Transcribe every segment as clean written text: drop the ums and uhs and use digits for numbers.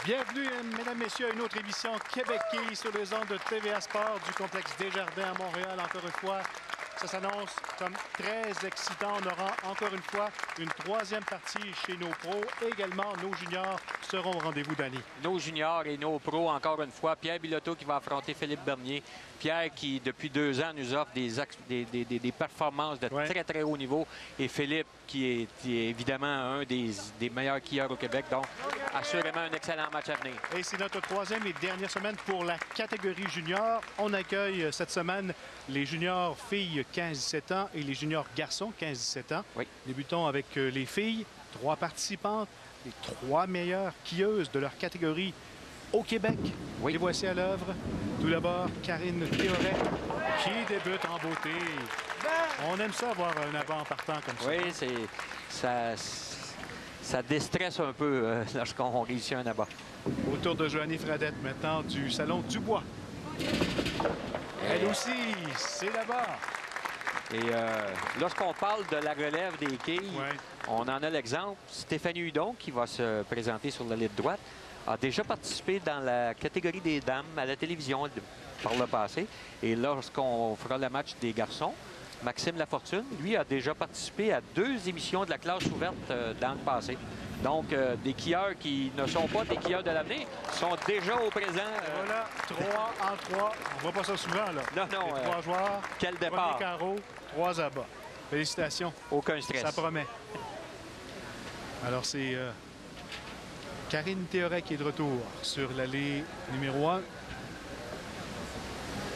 Bienvenue, mesdames, messieurs, à une autre émission Québec Quilles sur les ondes de TVA Sport du complexe Desjardins à Montréal. Encore une fois, ça s'annonce comme très excitant. On aura encore une fois une troisième partie chez nos pros. Également, nos juniors seront au rendez-vous, Danny. Nos juniors et nos pros, encore une fois. Pierre Bilodeau qui va affronter Philippe Bernier. Pierre qui, depuis 2 ans, nous offre des performances de très, très haut niveau. Et Philippe qui est évidemment un des meilleurs skieurs au Québec. Donc, assurément un excellent match à venir. Et c'est notre troisième et dernière semaine pour la catégorie junior. On accueille cette semaine les juniors filles 15-17 ans et les juniors garçons 15-17 ans. Oui. Débutons avec les filles, 3 participantes, les 3 meilleures skieuses de leur catégorie au Québec. Oui. Les voici à l'œuvre. Tout d'abord, Karine Théoret qui débute en beauté. On aime ça voir un avant en partant comme ça. Oui, ça déstresse un peu lorsqu'on réussit un abat. Autour de Joanie Fradette maintenant du Salon Dubois. Elle aussi, c'est là-bas. Et lorsqu'on parle de la relève des quilles, on en a l'exemple. Stéphanie Hudon, qui va se présenter sur la ligne droite, a déjà participé dans la catégorie des dames à la télévision par le passé. Et lorsqu'on fera le match des garçons, Maxime Lafortune, lui, a déjà participé à 2 émissions de la classe ouverte dans le passé. Donc, des skieurs qui ne sont pas des skieurs de l'avenir sont déjà au présent. Voilà, 3 en 3. On ne voit pas ça souvent, là. Non, non. 3 joueurs. Quel départ. 1er carreau, 3 abats. Félicitations. Aucun stress. Ça promet. Alors, c'est Karine Théoret qui est de retour sur l'allée numéro 1.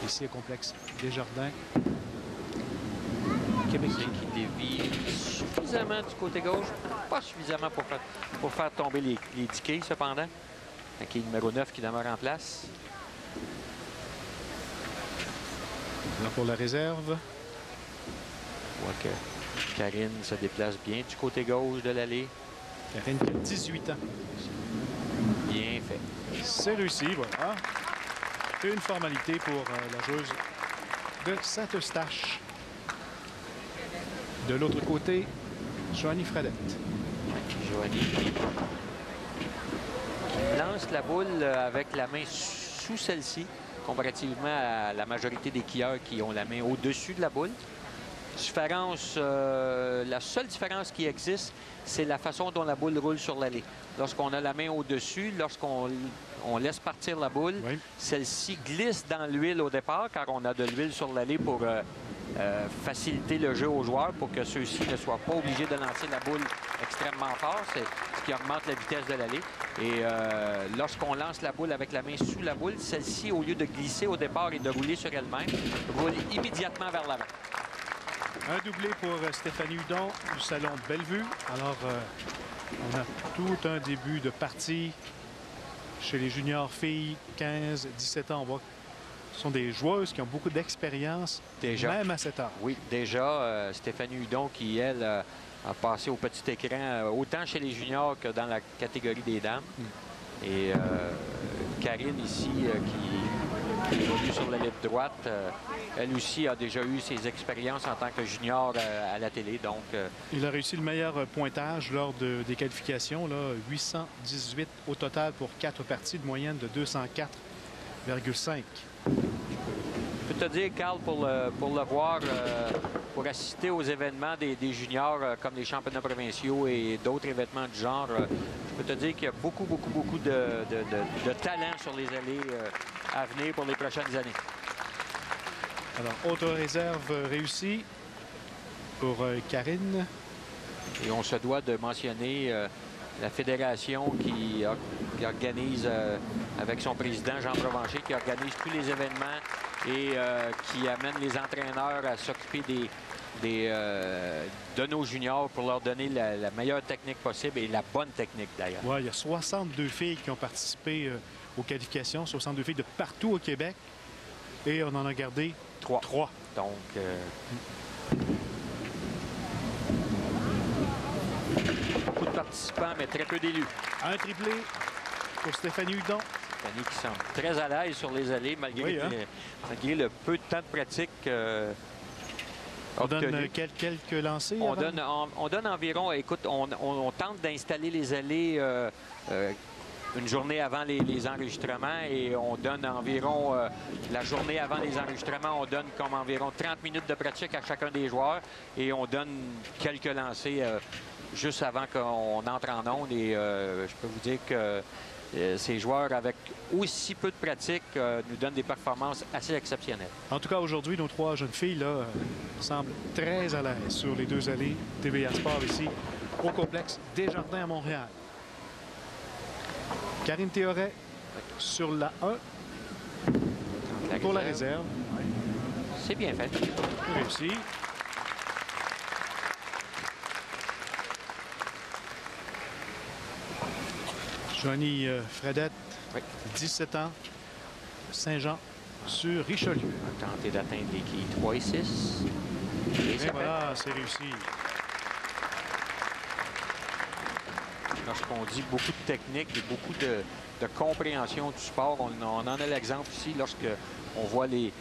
Ici, au complexe Desjardins. Québec qui dévie suffisamment du côté gauche, pas suffisamment pour faire tomber les 10 quilles, cependant. La quille numéro 9 qui demeure en place. Là pour la réserve. On voit que Karine se déplace bien du côté gauche de l'allée. Karine qui a 18 ans. Bien fait. C'est réussi, voilà. Une formalité pour la joueuse de Saint-Eustache. De l'autre côté, Joanie Fradette. Joanie qui lance la boule avec la main sous celle-ci, comparativement à la majorité des skieurs qui ont la main au-dessus de la boule. La seule différence qui existe, c'est la façon dont la boule roule sur l'allée. Lorsqu'on a la main au-dessus, lorsqu'on laisse partir la boule, celle-ci glisse dans l'huile au départ, car on a de l'huile sur l'allée pour faciliter le jeu aux joueurs pour que ceux-ci ne soient pas obligés de lancer la boule extrêmement fort. C'est ce qui augmente la vitesse de l'allée. Et lorsqu'on lance la boule avec la main sous la boule, celle-ci, au lieu de glisser au départ et de rouler sur elle-même, roule immédiatement vers l'avant. Un doublé pour Stéphanie Hudon du Salon Bellevue. Alors, on a tout un début de partie chez les juniors filles 15-17 ans. On voit ce sont des joueuses qui ont beaucoup d'expérience, même à cet âge. Oui, déjà, Stéphanie Hudon qui, elle, a passé au petit écran autant chez les juniors que dans la catégorie des dames. Et Karine ici, qui évolue sur la ligne droite, elle aussi a déjà eu ses expériences en tant que junior à la télé. Donc, il a réussi le meilleur pointage lors des qualifications, là, 818 au total pour 4 parties, de moyenne de 204,5. Je peux te dire, Carl, pour le voir, pour assister aux événements des juniors comme les championnats provinciaux et d'autres événements du genre, je peux te dire qu'il y a beaucoup de talent sur les allées à venir pour les prochaines années. Alors, autre réserve réussie pour Karine. Et on se doit de mentionner la fédération qui organise, avec son président Jean Provencher, qui organise tous les événements et qui amène les entraîneurs à s'occuper de nos juniors pour leur donner la meilleure technique possible et la bonne technique d'ailleurs. Oui, il y a 62 filles qui ont participé aux qualifications, 62 filles de partout au Québec. Et on en a gardé 3. Donc, beaucoup de participants, mais très peu d'élus. Un triplé pour Stéphanie Hudon. Stéphanie qui semble très à l'aise sur les allées, malgré le peu de temps de pratique. On donne quelques lancers? On donne environ, écoute, on tente d'installer les allées une journée avant les enregistrements et on donne environ, la journée avant les enregistrements, on donne comme environ 30 minutes de pratique à chacun des joueurs et on donne quelques lancers juste avant qu'on entre en onde. Et je peux vous dire que ces joueurs, avec aussi peu de pratique, nous donnent des performances assez exceptionnelles. En tout cas, aujourd'hui, nos 3 jeunes filles là, semblent très à l'aise sur les 2 allées TVA Sport ici au complexe Desjardins à Montréal. Karine Théoret sur la 1 pour la réserve. C'est bien fait. Réussi. Joanie Fredette, oui. 17 ans, Saint-Jean sur Richelieu. On va tenter d'atteindre les quilles 3 et 6. Et voilà, c'est réussi. Lorsqu'on dit beaucoup de technique et beaucoup de compréhension du sport, on en a l'exemple ici lorsqu'on voit les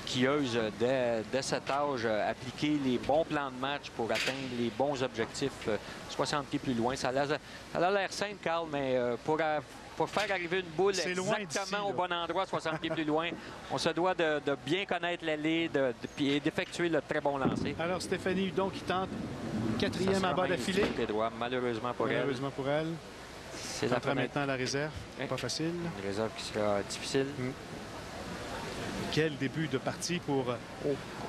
quilleuses dès cet âge appliquer les bons plans de match pour atteindre les bons objectifs 60 pieds plus loin. Ça a l'air simple, Carl, mais pour faire arriver une boule exactement au bon endroit, 60 pieds plus loin, on se doit de bien connaître l'allée et d'effectuer le très bon lancer. Alors, Stéphanie Hudon qui tente 4e en bas d'affilée. Malheureusement pour elle. C'est maintenant à la réserve. Oui. Pas facile. Une réserve qui sera difficile. Quel début de partie pour...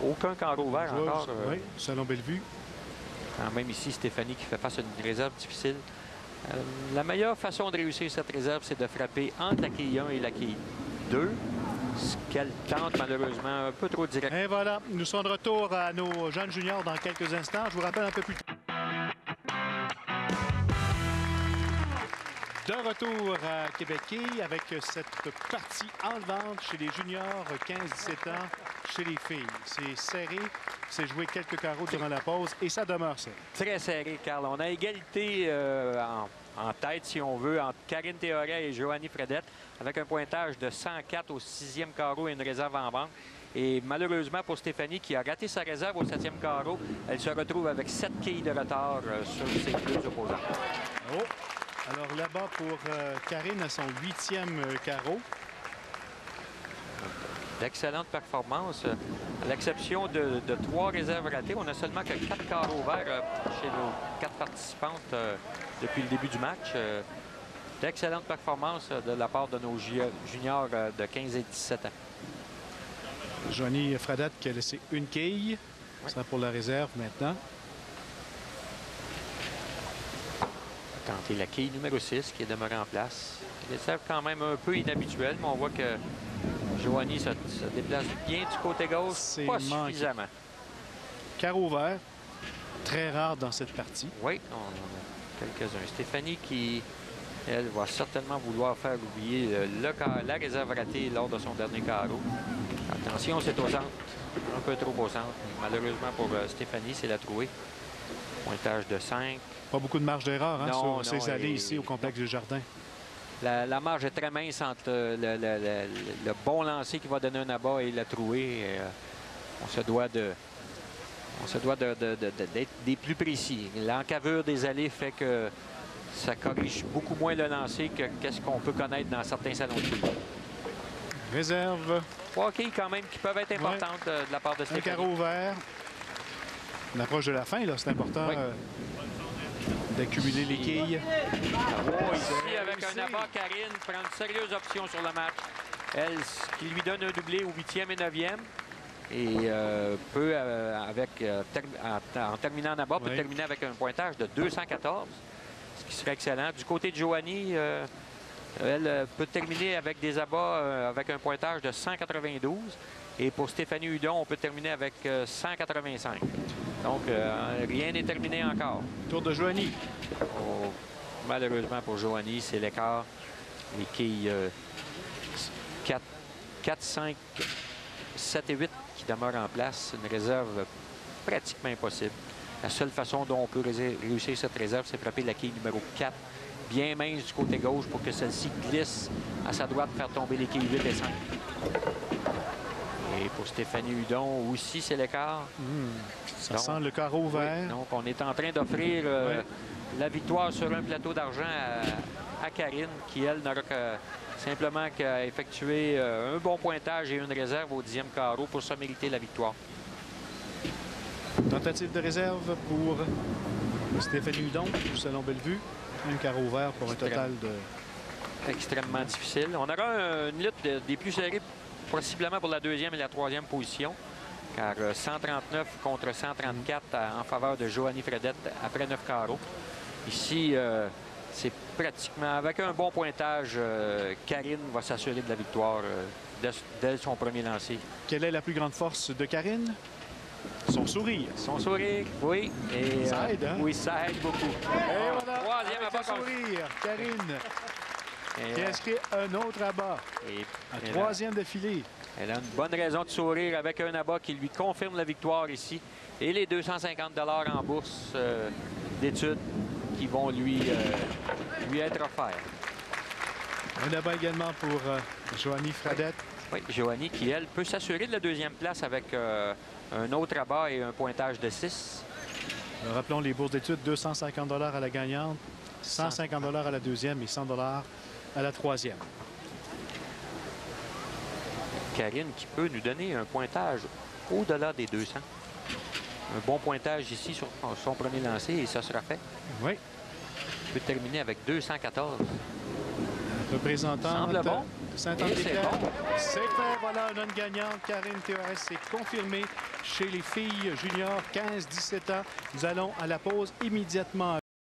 Aucun carreau ouvert encore. Oui, Salon Bellevue. Quand même ici, Stéphanie qui fait face à une réserve difficile. La meilleure façon de réussir cette réserve, c'est de frapper entre la quille 1 et la quille 2. Ce qu'elle tente malheureusement un peu trop direct. Et voilà, nous sommes de retour à nos jeunes juniors dans quelques instants. Je vous rappelle un peu plus tard. De retour à Québec avec cette partie enlevante chez les juniors 15-17 ans chez les filles. C'est serré, c'est joué quelques carreaux durant la pause et ça demeure ça. Très serré, Carl. On a égalité en tête, si on veut, entre Karine Théoret et Joanie Fredette, avec un pointage de 104 au 6e carreau et une réserve en banque. Et malheureusement pour Stéphanie, qui a raté sa réserve au 7e carreau, elle se retrouve avec 7 quilles de retard sur ses 2 opposants. Oh. Alors là-bas pour Karine à son 8e carreau. D'excellentes performances. À l'exception de 3 réserves ratées, on n'a seulement que 4 carreaux ouverts chez nos 4 participantes depuis le début du match. D'excellentes performances de la part de nos juniors de 15 et 17 ans. Joanie Fredette qui a laissé une quille. Oui. Ça pour la réserve maintenant. Tenter la quille numéro 6 qui est demeurée en place. Réserve quand même un peu inhabituelle, mais on voit que Joanie se déplace bien du côté gauche, pas suffisamment. Carreau ouvert, très rare dans cette partie. Oui, on en a quelques-uns. Stéphanie qui, elle, va certainement vouloir faire oublier la réserve ratée lors de son dernier carreau. Attention, c'est au centre, un peu trop au centre. Malheureusement pour Stéphanie, c'est la trouée. Pointage de 5. Pas beaucoup de marge d'erreur sur ces allées ici au complexe Desjardins. La marge est très mince entre le bon lancer qui va donner un abat et la trouée. On se doit d'être des plus précis. L'encavure des allées fait que ça corrige beaucoup moins le lancer que qu'est-ce qu'on peut connaître dans certains salons de tir. Réserve. 3 quilles quand même qui peuvent être importantes de la part de Stéphanie. Un carreau ouvert. On approche de la fin, là, c'est important d'accumuler les quilles. Ici, avec un abat, Karine prend une sérieuse option sur le match. Elle, qui lui donne un doublé au 8e et 9e. Et peut, en terminant en abat, peut terminer avec un pointage de 214, ce qui serait excellent. Du côté de Joanie, elle peut terminer avec des abats avec un pointage de 192. Et pour Stéphanie Hudon, on peut terminer avec 185. Donc, rien n'est terminé encore. Tour de Joanie. Oh, malheureusement pour Joanie, c'est l'écart. Les quilles 4, 5, 7 et 8 qui demeurent en place. Une réserve pratiquement impossible. La seule façon dont on peut réussir cette réserve, c'est frapper la quille numéro 4, bien mince du côté gauche pour que celle-ci glisse à sa droite, faire tomber les quilles 8 et 5. Et pour Stéphanie Hudon aussi, c'est l'écart. Ça sent le carreau ouvert. Oui, donc, on est en train d'offrir la victoire sur un plateau d'argent à à Karine, qui, elle, n'aura simplement qu'à effectuer un bon pointage et une réserve au 10e carreau pour se mériter la victoire. Tentative de réserve pour Stéphanie Hudon, selon Bellevue. Un carreau vert pour un total de... Extrêmement difficile. On aura une lutte des plus serrées, possiblement pour la 2e et la 3e position, car 139 contre 134 en faveur de Joanie Fredette après 9 carreaux. Ici, c'est pratiquement, avec un bon pointage, Karine va s'assurer de la victoire dès son premier lancer. Quelle est la plus grande force de Karine? Son sourire. Son sourire, oui. Et, ça aide, hein? Oui, ça aide beaucoup. Et voilà, troisième avec abat. le sourire, Karine, qui inscrit un autre abat. Un troisième défilé. Elle a une bonne raison de sourire avec un abat qui lui confirme la victoire ici. Et les 250 $ en bourse d'études qui vont lui être offerts. Un abat également pour Joanie Fredette. Oui, Joanie qui, elle, peut s'assurer de la 2e place avec un autre abat et un pointage de 6. Rappelons les bourses d'études, 250 $ à la gagnante, 150 $ à la 2e et 100 $ à la 3e. Karine qui peut nous donner un pointage au-delà des 200. Un bon pointage ici sur son premier lancer et ça sera fait. Oui. Il peut terminer avec 214. Représentante semble bon. Saint-Anne-des-Terres. C'est fait, voilà, on a une gagnante. Karine Théorès, c'est confirmé chez les filles juniors 15-17 ans. Nous allons à la pause immédiatement